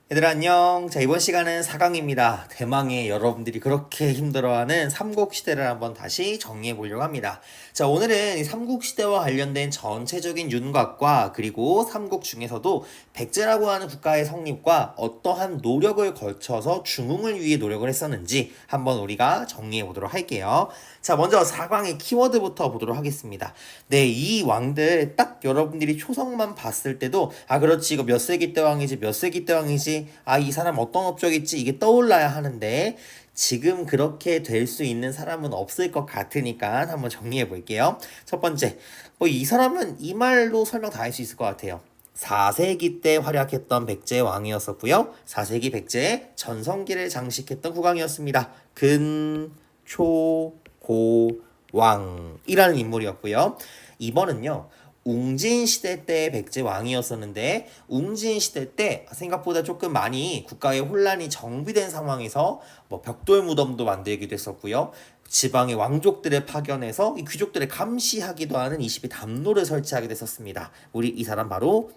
얘들아 안녕. 자, 이번 시간은 4강입니다. 대망의 여러분들이 그렇게 힘들어하는 삼국시대를 한번 다시 정리해 보려고 합니다. 자, 오늘은 이 삼국시대와 관련된 전체적인 윤곽과 그리고 삼국 중에서도 백제라고 하는 국가의 성립과 어떠한 노력을 걸쳐서 중흥을 위해 노력을 했었는지 한번 우리가 정리해 보도록 할게요. 자, 먼저 4강의 키워드부터 보도록 하겠습니다. 네, 이 왕들 딱 여러분들이 초성만 봤을 때도 그렇지, 이거 몇 세기 때 왕이지, 몇 세기 때 왕이지, 이 사람 어떤 업적이지, 이게 떠올라야 하는데 지금 그렇게 될 수 있는 사람은 없을 것 같으니까 한번 정리해 볼게요. 첫 번째, 이 사람은 이 말로 설명 다 할 수 있을 것 같아요. 4세기 때 활약했던 백제 왕이었었고요. 4세기 백제의 전성기를 장식했던 국왕이었습니다. 근, 초, 고, 왕이라는 인물이었고요. 이번은요. 웅진 시대 때 백제 왕이었었는데 웅진 시대 때 생각보다 조금 많이 국가의 혼란이 정비된 상황에서 벽돌 무덤도 만들기도 했었고요. 지방의 왕족들을 파견해서 이 귀족들을 감시하기도 하는 20의 담로를 설치하게 됐었습니다. 우리 이 사람 바로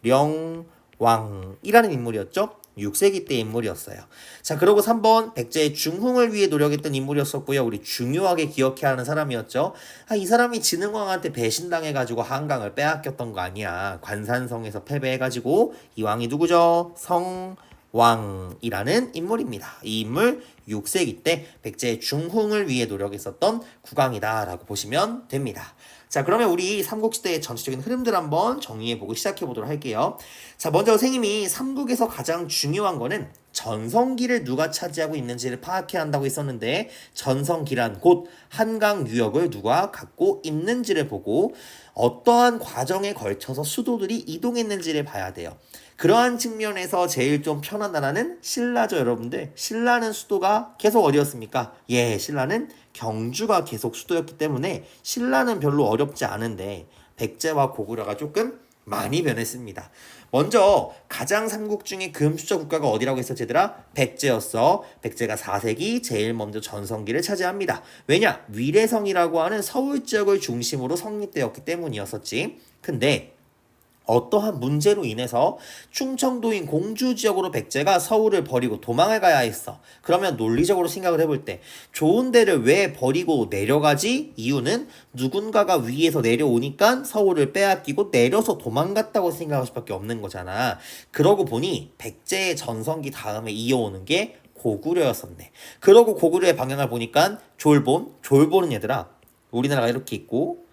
무령왕이라는 인물이었죠. 6세기 때 인물이었어요. 자, 그리고 3번 백제의 중흥을 위해 노력했던 인물이었었고요. 우리 중요하게 기억해야 하는 사람이었죠. 이 사람이 진흥왕한테 배신당해가지고 한강을 빼앗겼던 거 아니야. 관산성에서 패배해가지고 이 왕이 누구죠? 성왕이라는 인물입니다. 이 인물 6세기 때 백제의 중흥을 위해 노력했었던 국왕이다라고 보시면 됩니다. 자, 그러면 우리 삼국시대의 전체적인 흐름들 한번 정리해보고 시작해보도록 할게요. 자, 먼저 선생님이 삼국에서 가장 중요한 거는 전성기를 누가 차지하고 있는지를 파악해야 한다고 했었는데 전성기란 곧 한강 유역을 누가 갖고 있는지를 보고 어떠한 과정에 걸쳐서 수도들이 이동했는지를 봐야 돼요. 그러한 측면에서 제일 좀 편한 나라는 신라죠, 여러분들. 신라는 수도가 계속 어디였습니까? 신라는 경주가 계속 수도였기 때문에 신라는 별로 어렵지 않은데 백제와 고구려가 조금 많이 변했습니다. 먼저 가장 삼국 중에 금수저 국가가 어디라고 했었지 얘들아? 백제였어. 백제가 4세기 제일 먼저 전성기를 차지합니다. 왜냐? 위례성이라고 하는 서울 지역을 중심으로 성립되었기 때문이었었지. 근데 어떠한 문제로 인해서 충청도인 공주 지역으로 백제가 서울을 버리고 도망을 가야 했어. 그러면 논리적으로 생각을 해볼 때 좋은 데를 왜 버리고 내려가지? 이유는 누군가가 위에서 내려오니까 서울을 빼앗기고 내려서 도망갔다고 생각할 수밖에 없는 거잖아. 그러고 보니 백제의 전성기 다음에 이어오는 게 고구려였었네. 그러고 고구려의 방향을 보니까 졸본은 얘들아 우리나라가 이렇게 있고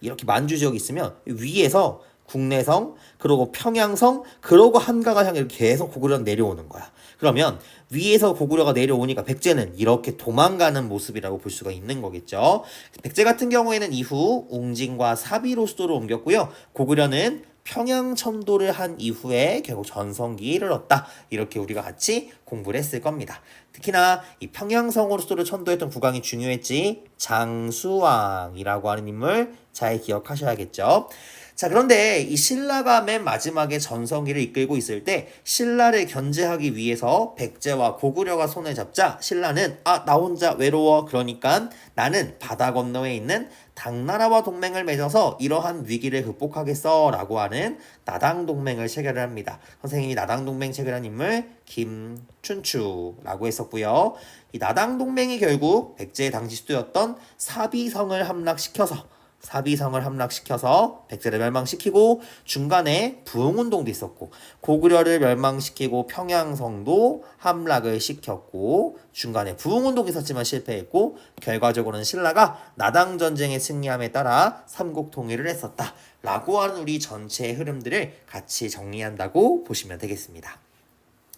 이렇게 만주 지역이 있으면 위에서 국내성, 그리고 평양성, 그러고 한강을 향해 계속 고구려가 내려오는 거야. 그러면 위에서 고구려가 내려오니까 백제는 이렇게 도망가는 모습이라고 볼 수가 있는 거겠죠. 백제 같은 경우에는 이후 웅진과 사비로 수도를 옮겼고요. 고구려는 평양천도를 한 이후에 결국 전성기를 얻다. 이렇게 우리가 같이 공부를 했을 겁니다. 특히나 이 평양성으로 수도를 천도했던 국왕이 중요했지. 장수왕이라고 하는 인물 잘 기억하셔야겠죠. 자, 그런데 이 신라가 맨 마지막에 전성기를 이끌고 있을 때 신라를 견제하기 위해서 백제와 고구려가 손을 잡자 신라는 나 혼자 외로워. 그러니까 나는 바다 건너에 있는 당나라와 동맹을 맺어서 이러한 위기를 극복하겠어 라고 하는 나당동맹을 체결을 합니다. 선생님이 나당동맹 체결한 인물 김춘추라고 했었고요. 이 나당동맹이 결국 백제의 당시 수도였던 사비성을 함락시켜서 백제를 멸망시키고 중간에 부흥운동도 있었고 고구려를 멸망시키고 평양성도 함락을 시켰고 중간에 부흥운동이 있었지만 실패했고 결과적으로는 신라가 나당전쟁에 승리함에 따라 삼국통일을 했었다 라고 하는 우리 전체의 흐름들을 같이 정리한다고 보시면 되겠습니다.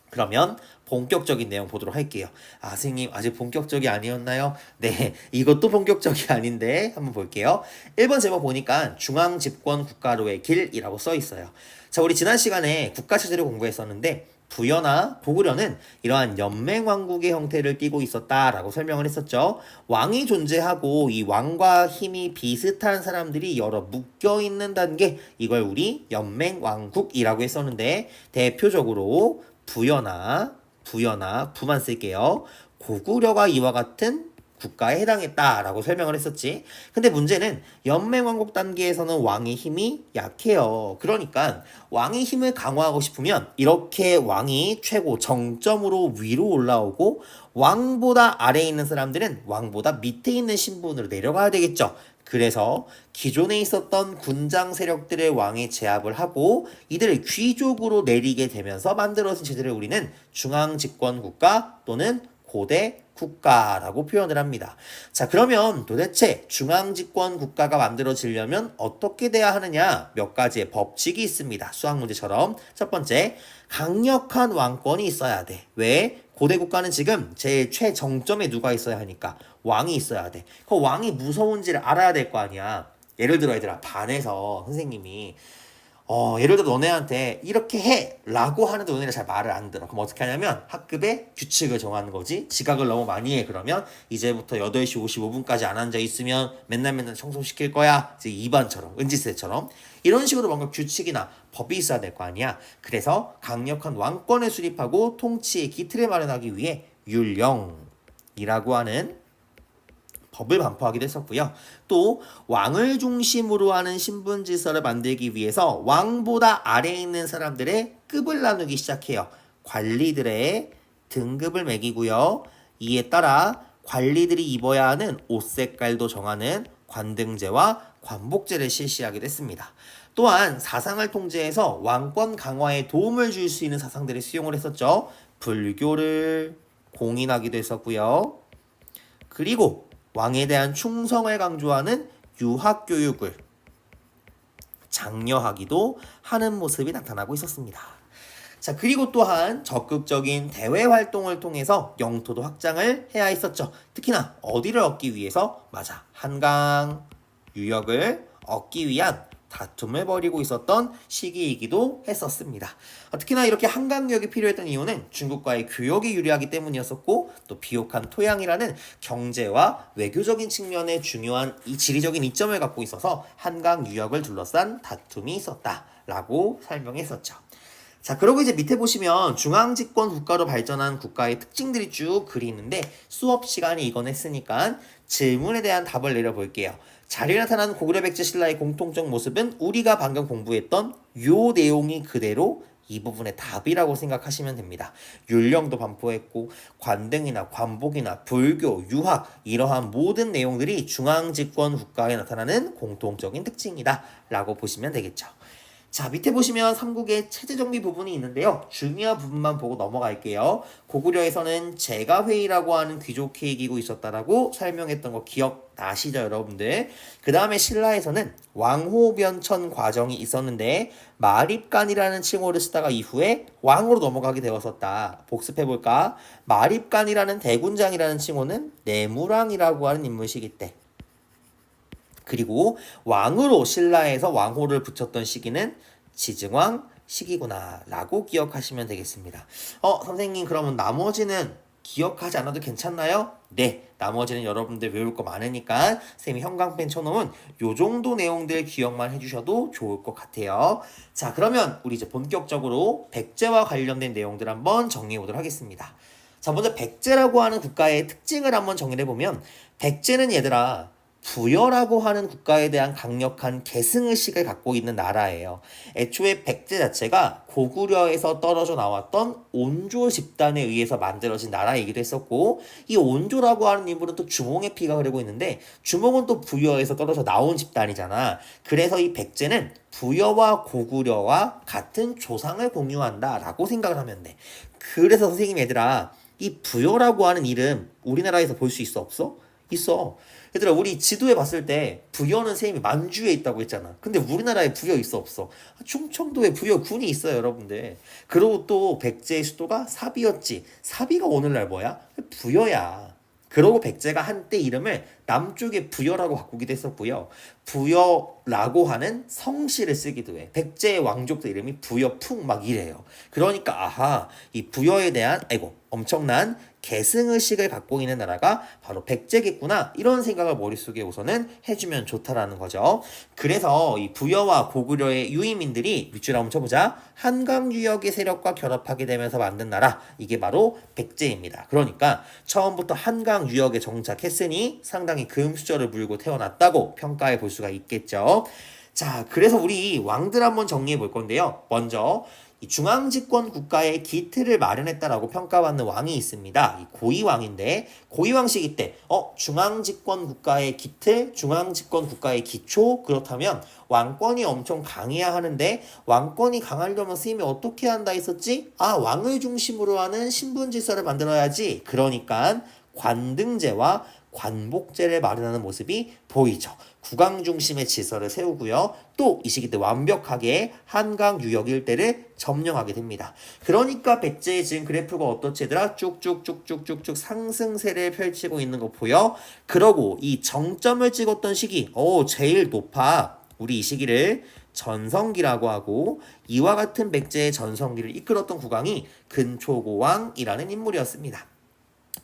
그러면 본격적인 내용 보도록 할게요. 선생님 아직 본격적이 아니었나요? 네, 이것도 본격적이 아닌데 한번 볼게요. 1번 제목 보니까 중앙집권 국가로의 길이라고 써 있어요. 자, 우리 지난 시간에 국가체제를 공부했었는데 부여나 고구려는 이러한 연맹왕국의 형태를 띠고 있었다라고 설명을 했었죠. 왕이 존재하고 이 왕과 힘이 비슷한 사람들이 여러 묶여있는 단계, 이걸 우리 연맹왕국이라고 했었는데 대표적으로 부만 쓸게요. 고구려가 이와 같은 국가에 해당했다라고 설명을 했었지. 근데 문제는 연맹왕국 단계에서는 왕의 힘이 약해요. 그러니까 왕의 힘을 강화하고 싶으면 이렇게 왕이 최고 정점으로 위로 올라오고 왕보다 아래에 있는 사람들은 왕보다 밑에 있는 신분으로 내려가야 되겠죠. 그래서 기존에 있었던 군장 세력들의 왕에 제압을 하고 이들을 귀족으로 내리게 되면서 만들어진 체제를 우리는 중앙집권 국가 또는 고대 국가라고 표현을 합니다. 자, 그러면 도대체 중앙집권 국가가 만들어지려면 어떻게 돼야 하느냐? 몇 가지의 법칙이 있습니다. 수학 문제처럼. 첫 번째, 강력한 왕권이 있어야 돼. 왜? 고대 국가는 지금 제일 최정점에 누가 있어야 하니까 왕이 있어야 돼. 그 왕이 무서운지를 알아야 될 거 아니야. 예를 들어 얘들아, 반에서 선생님이 예를 들어 너네한테 이렇게 해 라고 하는데 너네가 잘 말을 안 들어. 그럼 어떻게 하냐면 학급에 규칙을 정하는 거지. 지각을 너무 많이 해. 그러면 이제부터 8시 55분까지 안 앉아 있으면 맨날 청소시킬 거야. 이제 2반처럼 은지세처럼 이런 식으로 뭔가 규칙이나 법이 있어야 될 거 아니야. 그래서 강력한 왕권을 수립하고 통치의 기틀을 마련하기 위해 율령이라고 하는 법을 반포하기도 했었고요. 또 왕을 중심으로 하는 신분질서를 만들기 위해서 왕보다 아래에 있는 사람들의 급을 나누기 시작해요. 관리들의 등급을 매기고요. 이에 따라 관리들이 입어야 하는 옷 색깔도 정하는 관등제와 관복제를 실시하기도 했습니다. 또한 사상을 통제해서 왕권 강화에 도움을 줄 수 있는 사상들을 수용을 했었죠. 불교를 공인하기도 했었고요. 그리고 왕에 대한 충성을 강조하는 유학교육을 장려하기도 하는 모습이 나타나고 있었습니다. 자, 그리고 또한 적극적인 대외 활동을 통해서 영토도 확장을 해야 했었죠. 특히나 어디를 얻기 위해서? 맞아, 한강 유역을 얻기 위한 다툼을 벌이고 있었던 시기이기도 했었습니다. 특히나 이렇게 한강유역이 필요했던 이유는 중국과의 교역이 유리하기 때문이었었고 또 비옥한 토양이라는 경제와 외교적인 측면의 중요한 이 지리적인 이점을 갖고 있어서 한강유역을 둘러싼 다툼이 있었다라고 설명했었죠. 자, 그리고 이제 밑에 보시면 중앙집권 국가로 발전한 국가의 특징들이 쭉 글이 있는데 수업 시간이 이건 했으니까 질문에 대한 답을 내려볼게요. 자리에 나타나는 고구려 백제 신라의 공통적 모습은 우리가 방금 공부했던 요 내용이 그대로 이 부분의 답이라고 생각하시면 됩니다. 율령도 반포했고 관등이나 관복이나 불교, 유학 이러한 모든 내용들이 중앙집권 국가에 나타나는 공통적인 특징이다 라고 보시면 되겠죠. 자, 밑에 보시면 삼국의 체제 정비 부분이 있는데요. 중요한 부분만 보고 넘어갈게요. 고구려에서는 제가회의라고 하는 귀족회의 기구 있었다라고 설명했던 거 기억나시죠, 여러분들? 그 다음에 신라에서는 왕호변천 과정이 있었는데 마립간이라는 칭호를 쓰다가 이후에 왕으로 넘어가게 되었었다. 복습해볼까? 마립간이라는 대군장이라는 칭호는 내무랑이라고 하는 인물이기 때 그리고 왕으로 신라에서 왕호를 붙였던 시기는 지증왕 시기구나 라고 기억하시면 되겠습니다. 선생님 그러면 나머지는 기억하지 않아도 괜찮나요? 네, 나머지는 여러분들 외울 거 많으니까 쌤이 형광펜 쳐놓은 요 정도 내용들 기억만 해주셔도 좋을 것 같아요. 자, 그러면 우리 이제 본격적으로 백제와 관련된 내용들 한번 정리해 보도록 하겠습니다. 자, 먼저 백제라고 하는 국가의 특징을 한번 정리해보면 백제는 얘들아 부여라고 하는 국가에 대한 강력한 계승의식을 갖고 있는 나라예요. 애초에 백제 자체가 고구려에서 떨어져 나왔던 온조 집단에 의해서 만들어진 나라이기도 했었고 이 온조라고 하는 인물은 또 주몽의 피가 흐르고 있는데 주몽은 또 부여에서 떨어져 나온 집단이잖아. 그래서 이 백제는 부여와 고구려와 같은 조상을 공유한다라고 생각을 하면 돼. 그래서 선생님 얘들아 이 부여라고 하는 이름 우리나라에서 볼 수 있어 없어? 있어. 얘들아 우리 지도에 봤을 때 부여는 쌤이 만주에 있다고 했잖아. 근데 우리나라에 부여 있어 없어? 충청도에 부여군이 있어요 여러분들. 그리고 또 백제의 수도가 사비였지. 사비가 오늘날 뭐야? 부여야. 그러고 백제가 한때 이름을 남쪽에 부여라고 바꾸기도 했었고요. 부여라고 하는 성씨를 쓰기도 해. 백제의 왕족들 이름이 부여풍 막 이래요. 그러니까 아하 이 부여에 대한 엄청난 계승의식을 갖고 있는 나라가 바로 백제겠구나 이런 생각을 머릿속에 우선은 해주면 좋다라는 거죠. 그래서 이 부여와 고구려의 유의민들이 밑줄 한번 쳐보자. 한강 유역의 세력과 결합하게 되면서 만든 나라, 이게 바로 백제입니다. 그러니까 처음부터 한강 유역에 정착했으니 상당히 금수저를 물고 태어났다고 평가해 볼 수가 있겠죠. 자, 그래서 우리 왕들 한번 정리해 볼 건데요. 먼저 이 중앙집권 국가의 기틀을 마련했다라고 평가받는 왕이 있습니다. 이 고이왕인데, 고이왕 시기 때 중앙집권 국가의 기틀, 중앙집권 국가의 기초, 그렇다면 왕권이 엄청 강해야 하는데 왕권이 강하려면 스님이 어떻게 한다 했었지? 왕을 중심으로 하는 신분질서를 만들어야지. 그러니까 관등제와 관복제를 마련하는 모습이 보이죠. 국왕 중심의 질서를 세우고요. 또 이 시기 때 완벽하게 한강 유역 일대를 점령하게 됩니다. 그러니까 백제의 지금 그래프가 어떻지 얘들아? 쭉쭉쭉쭉쭉쭉 상승세를 펼치고 있는 거 보여? 그러고 이 정점을 찍었던 시기, 제일 높아. 우리 이 시기를 전성기라고 하고, 이와 같은 백제의 전성기를 이끌었던 국왕이 근초고왕이라는 인물이었습니다.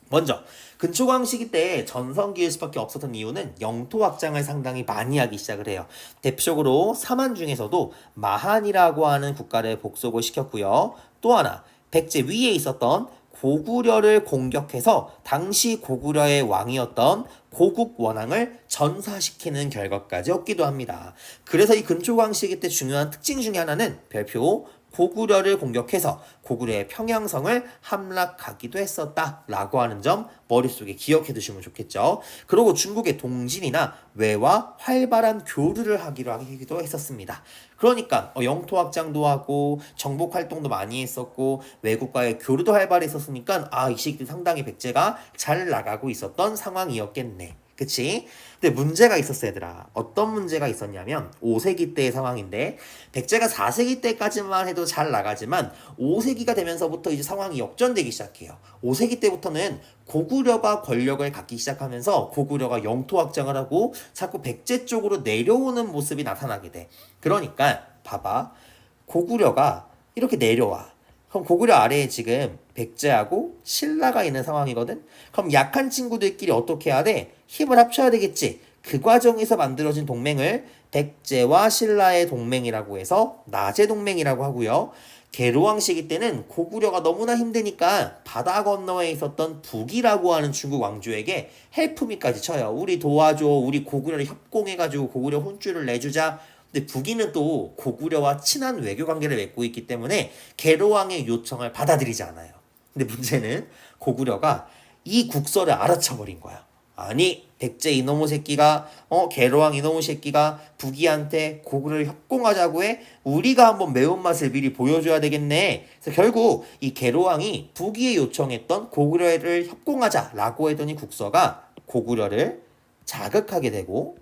먼저 근초고왕 시기 때 전성기일 수밖에 없었던 이유는 영토 확장을 상당히 많이 하기 시작을 해요. 대표적으로 사만 중에서도 마한이라고 하는 국가를 복속을 시켰고요. 또 하나 백제 위에 있었던 고구려를 공격해서 당시 고구려의 왕이었던 고국 원왕을 전사시키는 결과까지 얻기도 합니다. 그래서 이 근초고왕 시기 때 중요한 특징 중에 하나는 별표 고구려를 공격해서 고구려의 평양성을 함락하기도 했었다라고 하는 점 머릿속에 기억해 두시면 좋겠죠. 그리고 중국의 동진이나 외와 활발한 교류를 하기도 했었습니다. 그러니까 영토 확장도 하고 정복 활동도 많이 했었고 외국과의 교류도 활발했었으니까 이 시기 때 상당히 백제가 잘 나가고 있었던 상황이었겠네. 그치? 근데 문제가 있었어 얘들아. 어떤 문제가 있었냐면 5세기 때의 상황인데 백제가 4세기 때까지만 해도 잘 나가지만 5세기가 되면서부터 이제 상황이 역전되기 시작해요. 5세기 때부터는 고구려가 권력을 갖기 시작하면서 고구려가 영토 확장을 하고 자꾸 백제 쪽으로 내려오는 모습이 나타나게 돼. 그러니까 봐봐. 고구려가 이렇게 내려와. 그럼 고구려 아래에 지금 백제하고 신라가 있는 상황이거든? 그럼 약한 친구들끼리 어떻게 해야 돼? 힘을 합쳐야 되겠지. 그 과정에서 만들어진 동맹을 백제와 신라의 동맹이라고 해서 나제동맹이라고 하고요. 계로왕 시기 때는 고구려가 너무나 힘드니까 바다 건너에 있었던 북이라고 하는 중국 왕조에게 헬프미까지 쳐요. 우리 도와줘. 우리 고구려를 협공해가지고 고구려 혼쭐을 내주자. 근데 북이는 또 고구려와 친한 외교 관계를 맺고 있기 때문에 계로왕의 요청을 받아들이지 않아요. 근데 문제는 고구려가 이 국서를 알아쳐버린 거야. 아니 백제 이놈의 새끼가 계로왕 이놈의 새끼가 북이한테 고구려를 협공하자고 해? 우리가 한번 매운맛을 미리 보여줘야 되겠네. 그래서 결국 이 계로왕이 북이에 요청했던 고구려를 협공하자라고 했더니 국서가 고구려를 자극하게 되고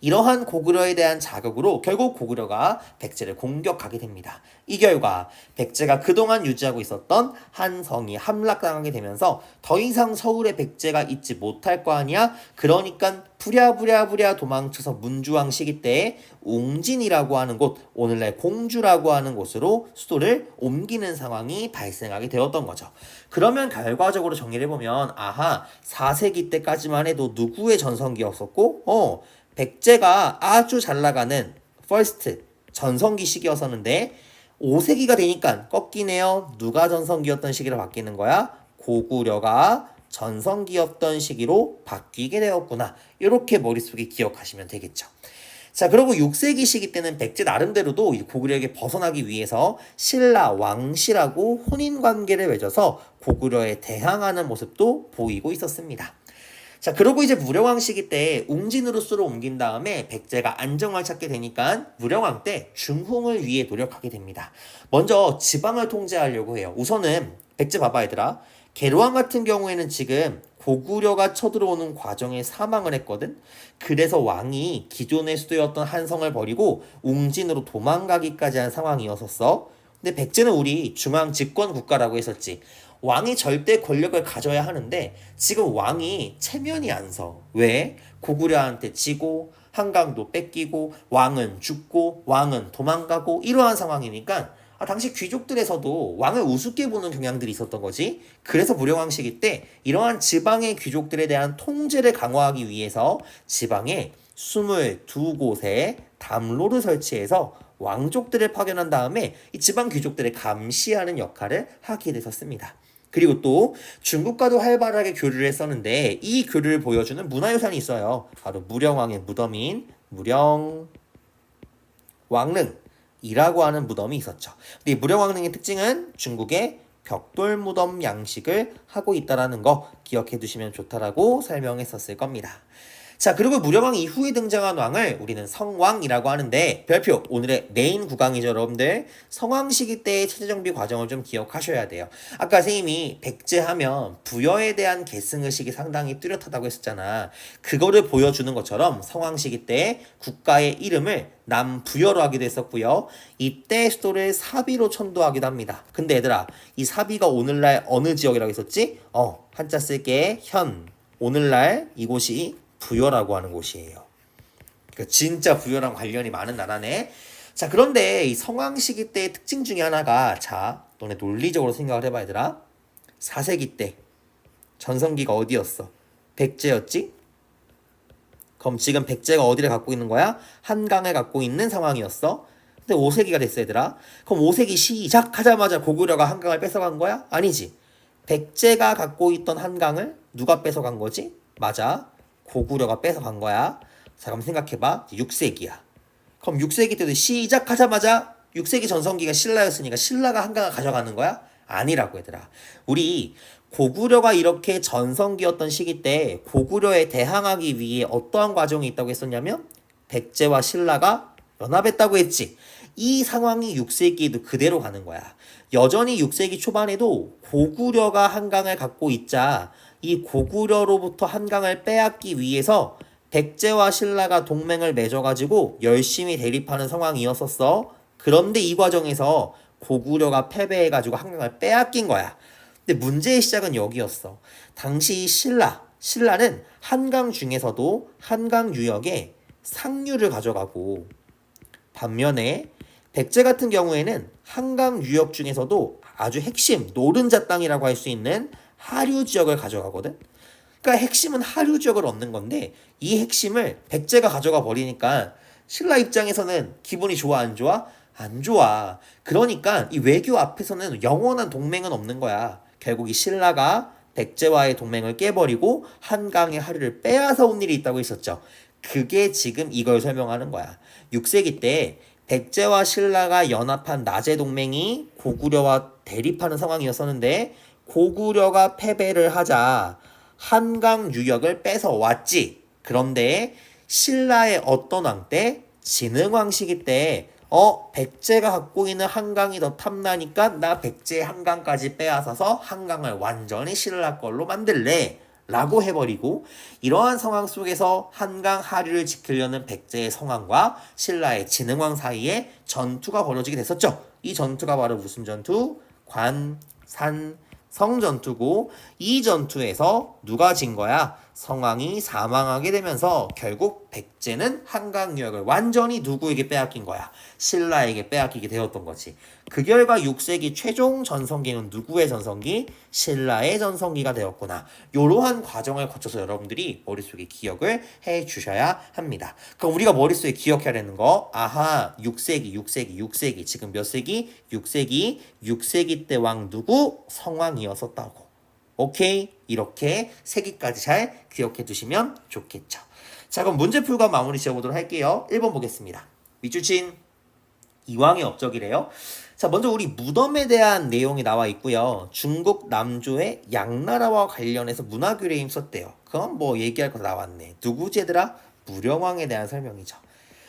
이러한 고구려에 대한 자극으로 결국 고구려가 백제를 공격하게 됩니다. 이 결과 백제가 그동안 유지하고 있었던 한성이 함락당하게 되면서 더 이상 서울에 백제가 있지 못할 거 아니야? 그러니까 부랴부랴 도망쳐서 문주왕 시기 때에 웅진이라고 하는 곳, 오늘날 공주라고 하는 곳으로 수도를 옮기는 상황이 발생하게 되었던 거죠. 그러면 결과적으로 정리를 해보면 4세기 때까지만 해도 누구의 전성기였었고 백제가 아주 잘 나가는 퍼스트 전성기 시기였었는데 5세기가 되니까 꺾이네요. 누가 전성기였던 시기로 바뀌는 거야? 고구려가 전성기였던 시기로 바뀌게 되었구나. 이렇게 머릿속에 기억하시면 되겠죠. 자, 그리고 6세기 시기 때는 백제 나름대로도 이 고구려에게 벗어나기 위해서 신라 왕씨라고 혼인관계를 맺어서 고구려에 대항하는 모습도 보이고 있었습니다. 자, 그러고 이제 무령왕 시기 때 웅진으로 수로 옮긴 다음에 백제가 안정을 찾게 되니까 무령왕 때 중흥을 위해 노력하게 됩니다. 먼저 지방을 통제하려고 해요. 우선은 백제 봐봐 얘들아. 계로왕 같은 경우에는 지금 고구려가 쳐들어오는 과정에 사망을 했거든. 그래서 왕이 기존의 수도였던 한성을 버리고 웅진으로 도망가기까지 한 상황이었었어. 근데 백제는 우리 중앙 집권 국가라고 했었지. 왕이 절대 권력을 가져야 하는데 지금 왕이 체면이 안 서. 왜? 고구려한테 지고 한강도 뺏기고 왕은 죽고 왕은 도망가고 이러한 상황이니까 당시 귀족들에서도 왕을 우습게 보는 경향들이 있었던 거지. 그래서 무령왕 시기 때 이러한 지방의 귀족들에 대한 통제를 강화하기 위해서 지방에 22곳에 담로를 설치해서 왕족들을 파견한 다음에 이 지방 귀족들을 감시하는 역할을 하게 되었습니다. 그리고 또 중국과도 활발하게 교류를 했었는데 이 교류를 보여주는 문화유산이 있어요. 바로 무령왕의 무덤인 무령왕릉이라고 하는 무덤이 있었죠. 근데 이 무령왕릉의 특징은 중국의 벽돌 무덤 양식을 하고 있다는 거 기억해 두시면 좋다라고 설명했었을 겁니다. 자, 그리고 무령왕 이후에 등장한 왕을 우리는 성왕이라고 하는데 별표 오늘의 메인 구강이죠. 여러분들 성왕 시기 때의 체제정비 과정을 좀 기억하셔야 돼요. 아까 선생님이 백제하면 부여에 대한 계승의식이 상당히 뚜렷하다고 했었잖아. 그거를 보여주는 것처럼 성왕 시기 때 국가의 이름을 남부여로 하기도 했었고요. 이때 수도를 사비로 천도하기도 합니다. 근데 얘들아, 이 사비가 오늘날 어느 지역이라고 했었지? 한자 쓸게. 현. 오늘날 이곳이 부여라고 하는 곳이에요. 그러니까 진짜 부여랑 관련이 많은 나라네. 자, 그런데 이 성왕 시기 때의 특징 중에 하나가, 자, 너네 논리적으로 생각을 해봐 얘들아. 4세기 때 전성기가 어디였어? 백제였지? 그럼 지금 백제가 어디를 갖고 있는 거야? 한강을 갖고 있는 상황이었어. 근데 5세기가 됐어 얘들아. 그럼 5세기 시작하자마자 고구려가 한강을 뺏어간 거야? 아니지. 백제가 갖고 있던 한강을 누가 뺏어간 거지? 맞아. 고구려가 뺏어간 거야. 자, 그럼 생각해봐. 6세기야. 그럼 6세기 때도 시작하자마자 6세기 전성기가 신라였으니까 신라가 한강을 가져가는 거야? 아니라고 얘들아. 우리 고구려가 이렇게 전성기였던 시기 때 고구려에 대항하기 위해 어떠한 과정이 있다고 했었냐면 백제와 신라가 연합했다고 했지. 이 상황이 6세기에도 그대로 가는 거야. 여전히 6세기 초반에도 고구려가 한강을 갖고 있자 이 고구려로부터 한강을 빼앗기 위해서 백제와 신라가 동맹을 맺어가지고 열심히 대립하는 상황이었었어. 그런데 이 과정에서 고구려가 패배해가지고 한강을 빼앗긴 거야. 근데 문제의 시작은 여기였어. 당시 신라는 한강 중에서도 한강 유역에 상류를 가져가고 반면에 백제 같은 경우에는 한강 유역 중에서도 아주 핵심 노른자 땅이라고 할 수 있는 하류 지역을 가져가거든. 그러니까 핵심은 하류 지역을 얻는 건데 이 핵심을 백제가 가져가 버리니까 신라 입장에서는 기분이 좋아 안 좋아? 안 좋아. 그러니까 이 외교 앞에서는 영원한 동맹은 없는 거야. 결국 이 신라가 백제와의 동맹을 깨버리고 한강의 하류를 빼앗아 온 일이 있다고 했었죠. 그게 지금 이걸 설명하는 거야. 6세기 때 백제와 신라가 연합한 나제 동맹이 고구려와 대립하는 상황이었었는데 고구려가 패배를 하자 한강 유역을 뺏어왔지. 그런데 신라의 어떤 왕 때? 진흥왕 시기 때 백제가 갖고 있는 한강이 더 탐나니까 나 백제 한강까지 빼앗아서 한강을 완전히 신라 걸로 만들래 라고 해버리고 이러한 상황 속에서 한강 하류를 지키려는 백제의 성왕과 신라의 진흥왕 사이에 전투가 벌어지게 됐었죠. 이 전투가 바로 무슨 전투? 관산성 전투고 이 전투에서 누가 진 거야? 성왕이 사망하게 되면서 결국 백제는 한강 유역을 완전히 누구에게 빼앗긴 거야? 신라에게 빼앗기게 되었던 거지. 그 결과 6세기 최종 전성기는 누구의 전성기? 신라의 전성기가 되었구나. 이러한 과정을 거쳐서 여러분들이 머릿속에 기억을 해 주셔야 합니다. 그럼 우리가 머릿속에 기억해야 되는 거, 아하, 6세기. 지금 몇 세기? 6세기 때 왕 누구? 성왕이었었다고. 오케이? 이렇게 세기까지 잘 기억해 두시면 좋겠죠. 자, 그럼 문제풀과 마무리 지어보도록 할게요. 1번 보겠습니다. 밑줄친 이왕의 업적이래요. 자, 먼저 우리 무덤에 대한 내용이 나와 있고요. 중국 남조의 양나라와 관련해서 문화규례에 힘썼대요. 그럼 뭐 얘기할 거 나왔네. 누구지 얘들아? 무령왕에 대한 설명이죠.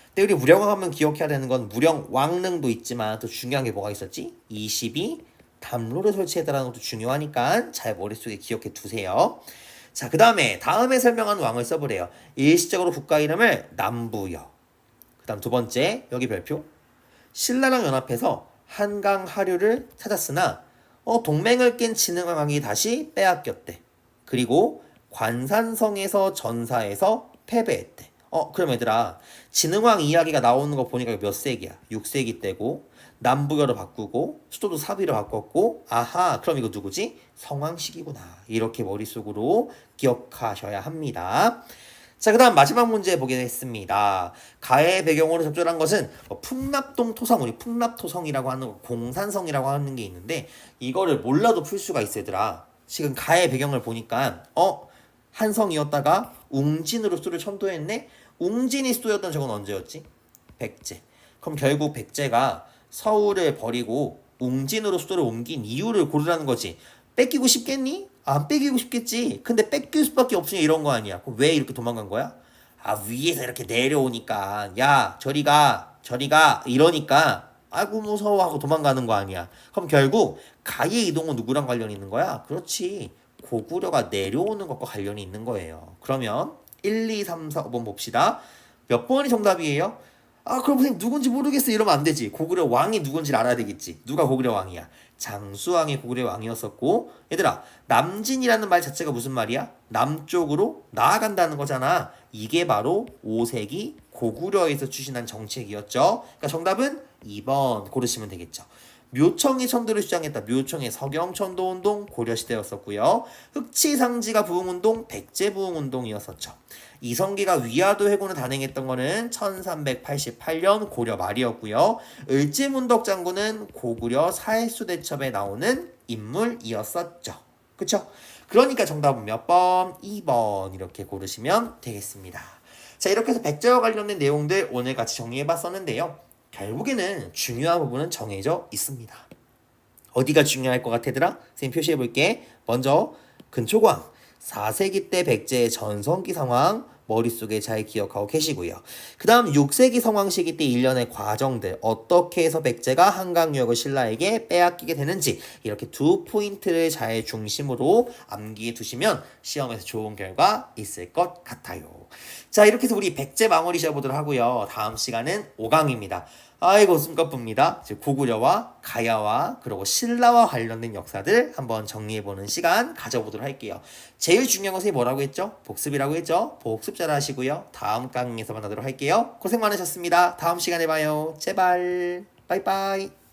근데 우리 무령왕 하면 기억해야 되는 건 무령왕릉도 있지만 또 중요한 게 뭐가 있었지? 22 담로를 설치했다는 것도 중요하니까 잘 머릿속에 기억해 두세요. 자, 그 다음에 설명한 왕을 써보래요. 일시적으로 국가 이름을 남부여. 그 다음 두 번째 여기 별표. 신라랑 연합해서 한강 하류를 찾았으나 동맹을 깬 진흥왕이 다시 빼앗겼대. 그리고 관산성에서 전사해서 패배했대. 그럼 얘들아 진흥왕 이야기가 나오는 거 보니까 몇 세기야? 6세기 때고 남부여로 바꾸고 수도도 사비로 바꿨고 아하 그럼 이거 누구지? 성왕식이구나. 이렇게 머릿속으로 기억하셔야 합니다. 자, 그 다음 마지막 문제 보겠습니다. 가의 배경으로 적절한 것은 풍납동 토성, 우리 풍납토성이라고 하는 거, 공산성이라고 하는 게 있는데 이거를 몰라도 풀 수가 있어 얘들아. 지금 가의 배경을 보니까 한성이었다가 웅진으로 수도를 천도했네. 웅진이 수도였던 적은 언제였지? 백제. 그럼 결국 백제가 서울을 버리고 웅진으로 수도를 옮긴 이유를 고르라는 거지. 뺏기고 싶겠니? 안 뺏기고 싶겠지. 근데 뺏길 수밖에 없으니 이런 거 아니야. 그럼 왜 이렇게 도망간 거야? 아, 위에서 이렇게 내려오니까 야 저리 가 이러니까 아이고 무서워하고 도망가는 거 아니야. 그럼 결국 가의 이동은 누구랑 관련이 있는 거야? 그렇지. 고구려가 내려오는 것과 관련이 있는 거예요. 그러면 1, 2, 3, 4, 5번 봅시다. 몇 번이 정답이에요? 아, 그럼 선생님 누군지 모르겠어 이러면 안 되지. 고구려 왕이 누군지를 알아야 되겠지. 누가 고구려 왕이야? 장수왕이 고구려 왕이었었고, 얘들아 남진이라는 말 자체가 무슨 말이야? 남쪽으로 나아간다는 거잖아. 이게 바로 5세기 고구려에서 추진한 정책이었죠. 그러니까 정답은 2번 고르시면 되겠죠. 묘청이 천도를 주장했다. 묘청의 서경천도운동 고려시대였었고요. 흑치상지가 부흥운동 백제부흥운동이었었죠. 이성계가 위화도 회군을 단행했던 거는 1388년 고려 말이었고요. 을지문덕 장군은 고구려 사해수대첩에 나오는 인물이었었죠. 그쵸? 그러니까 정답은 몇 번? 2번 이렇게 고르시면 되겠습니다. 자, 이렇게 해서 백제와 관련된 내용들 오늘 같이 정리해봤었는데요. 결국에는 중요한 부분은 정해져 있습니다. 어디가 중요할 것 같아들아? 선생님 표시해볼게. 먼저 근초광 4세기 때 백제의 전성기 상황 머릿속에 잘 기억하고 계시고요. 그 다음 6세기 성왕 시기 때 일련의 과정들 어떻게 해서 백제가 한강유역을 신라에게 빼앗기게 되는지 이렇게 두 포인트를 잘 중심으로 암기해 두시면 시험에서 좋은 결과 있을 것 같아요. 자, 이렇게 해서 우리 백제 망월이 시작보도록 하고요. 다음 시간은 5강입니다. 아이고 숨가쁩니다. 고구려와 가야와 그리고 신라와 관련된 역사들 한번 정리해보는 시간 가져보도록 할게요. 제일 중요한 것이 뭐라고 했죠? 복습이라고 했죠? 복습 잘 하시고요. 다음 강의에서 만나도록 할게요. 고생 많으셨습니다. 다음 시간에 봐요. 제발. 빠이빠이.